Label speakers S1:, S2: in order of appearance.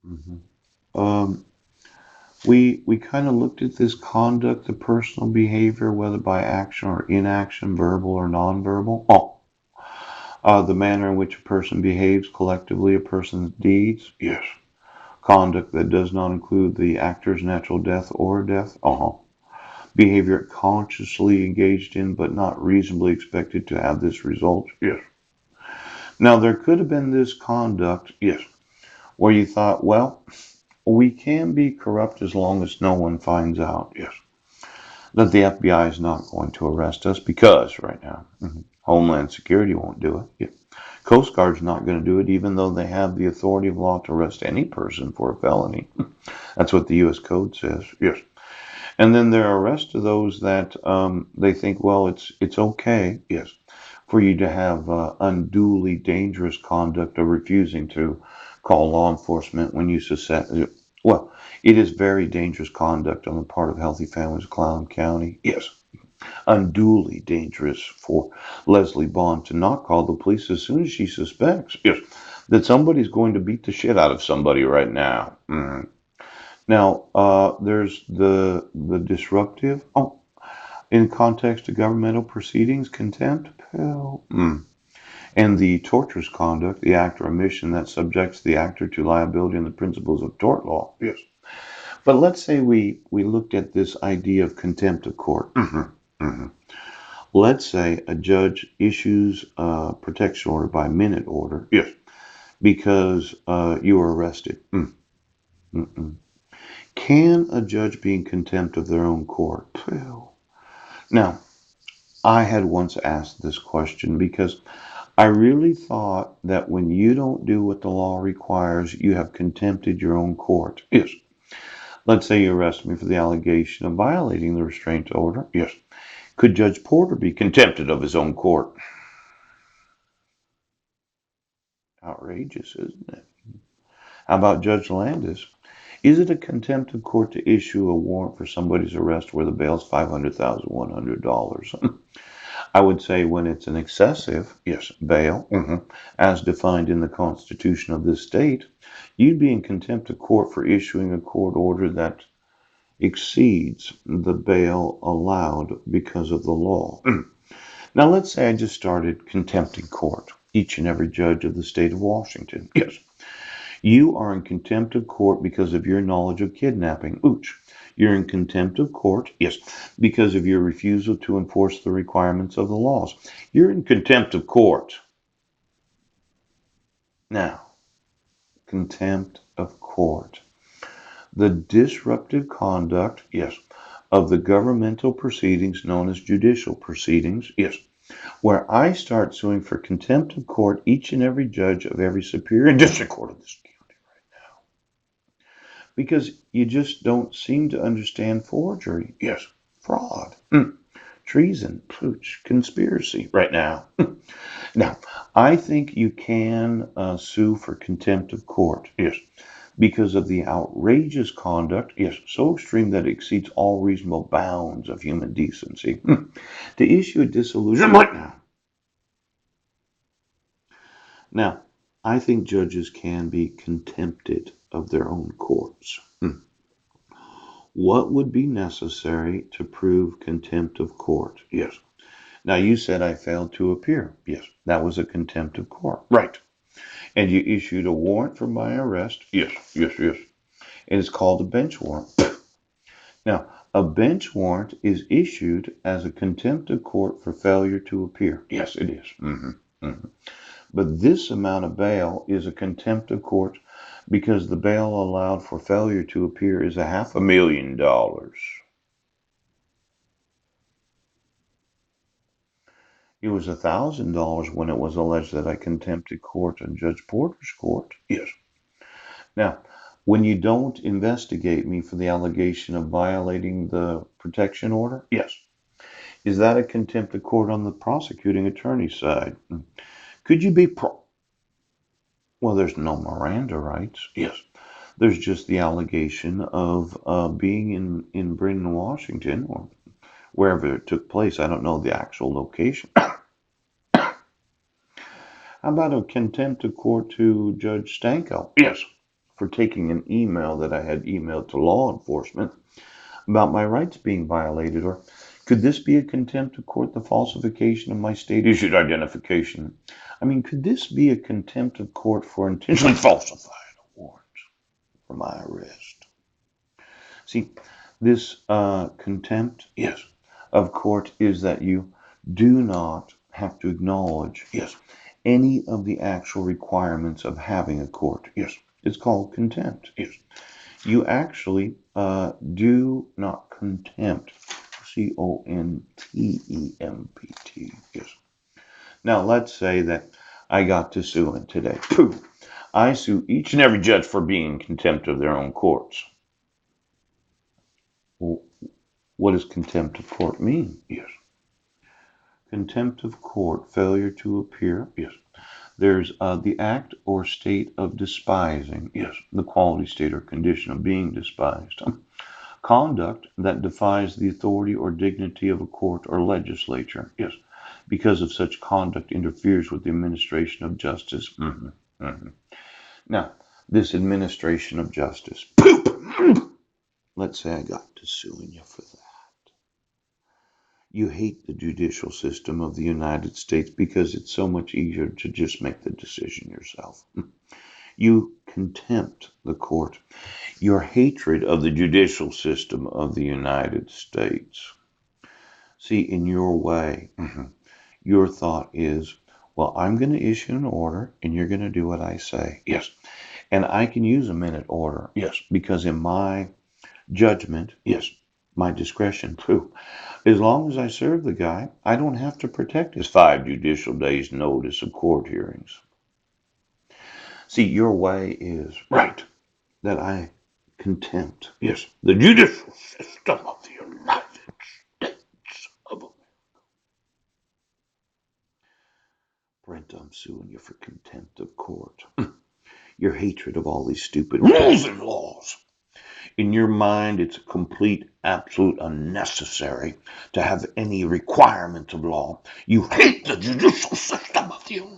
S1: Mhm. Um, we kind of looked at this conduct of personal behavior, whether by action or inaction, verbal or nonverbal. The manner in which a person behaves collectively, a person's deeds. Yes. Conduct that does not include the actor's natural death or death. Behavior consciously engaged in but not reasonably expected to have this result. Yes. Now there could have been this conduct. Yes. Where you thought, well, we can be corrupt as long as no one finds out. Yes. That the FBI is not going to arrest us because right now, Homeland Security won't do it. Yeah. Coast Guard's not going to do it, even though they have the authority of law to arrest any person for a felony. That's what the U.S. Code says. Yes. And then there are arrests of those that they think, well, it's okay. Yes. For you to have unduly dangerous conduct of refusing to call law enforcement when you suspect. Well, it is very dangerous conduct on the part of Healthy Families of Clallam County. Yes, unduly dangerous for Leslie Bond to not call the police as soon as she suspects, yes, that somebody's going to beat the shit out of somebody right now. Now, there's the disruptive. In context of governmental proceedings, contempt. Hell. And the torturous conduct, the act or omission that subjects the actor to liability and the principles of tort law. Yes. But let's say we looked at this idea of contempt of court. Let's say a judge issues a protection order by minute order. Yes. Because you were arrested. Mm-mm. Can a judge be in contempt of their own court? Well, now, I had once asked this question because I really thought that when you don't do what the law requires, you have contempted your own court. Yes. Let's say you arrest me for the allegation of violating the restraint order. Yes. Could Judge Porter be contempted of his own court? Outrageous, isn't it? How about Judge Landis? Is it a contempt of court to issue a warrant for somebody's arrest where the bail's $500,100? I would say when it's an excessive, yes, bail, as defined in the Constitution of this state, you'd be in contempt of court for issuing a court order that exceeds the bail allowed because of the law. Now, let's say I just started contempt in court, each and every judge of the state of Washington. Yes. You are in contempt of court because of your knowledge of kidnapping. Ooch. You're in contempt of court, yes, because of your refusal to enforce the requirements of the laws. You're in contempt of court. Now, contempt of court. The disruptive conduct, yes, of the governmental proceedings known as judicial proceedings, yes, where I start suing for contempt of court each and every judge of every superior and district court of this county because you just don't seem to understand forgery. Yes, fraud, treason, pooch, conspiracy right now. Now, I think you can sue for contempt of court. Yes, because of the outrageous conduct, yes, so extreme that it exceeds all reasonable bounds of human decency. To issue a disillusionment now. Now, I think judges can be contempted of their own courts. What would be necessary to prove contempt of court? Yes. Now, you said I failed to appear. Yes, that was a contempt of court. Right. And you issued a warrant for my arrest. Yes, yes, yes. And it's called a bench warrant. Now, a bench warrant is issued as a contempt of court for failure to appear. Yes, it is. But this amount of bail is a contempt of court because the bail allowed for failure to appear is $500,000. It was $1,000 when it was alleged that I contempted court and Judge Porter's court. Yes. Now, when you don't investigate me for the allegation of violating the protection order, yes. Is that a contempt of court on the prosecuting attorney's side? Could you be well, there's no Miranda rights. Yes. There's just the allegation of being in Brandon, Washington, or wherever it took place. I don't know the actual location. How about a contempt of court to Judge Stanko? Yes. for taking an email that I had emailed to law enforcement about my rights being violated? Or could this be a contempt of court, the falsification of my state-issued identification? I mean, could this be a contempt of court for intentionally falsifying a warrant for my arrest? See, this contempt, yes, of court is that you do not have to acknowledge, yes, any of the actual requirements of having a court. Yes, it's called contempt. Yes, you actually do not contempt. Contempt. Yes. Now let's say that I got to suing today. Pooh. I sue each and every judge for being in contempt of their own courts. Well, what does contempt of court mean? Yes. Contempt of court, failure to appear. Yes. There's the act or state of despising. Yes. The quality, state, or condition of being despised. Conduct that defies the authority or dignity of a court or legislature. Yes. Because of such conduct interferes with the administration of justice. Now, this administration of justice. Let's say I got to suing you for that. You hate the judicial system of the United States because it's so much easier to just make the decision yourself. You contempt the court. Your hatred of the judicial system of the United States. See, in your way, your thought is, well, I'm going to issue an order and you're going to do what I say. Yes. And I can use a minute order. Yes. Because in my judgment, yes, my discretion too. As long as I serve the guy, I don't have to protect his 5 judicial days notice of court hearings. See, your way is right, that I contempt, yes, the judicial system of the United States of America. Brent, I'm suing you for contempt of court. Your hatred of all these stupid rules and laws. In your mind, it's a complete, absolute unnecessary to have any requirement of law. You hate the judicial system of the United States.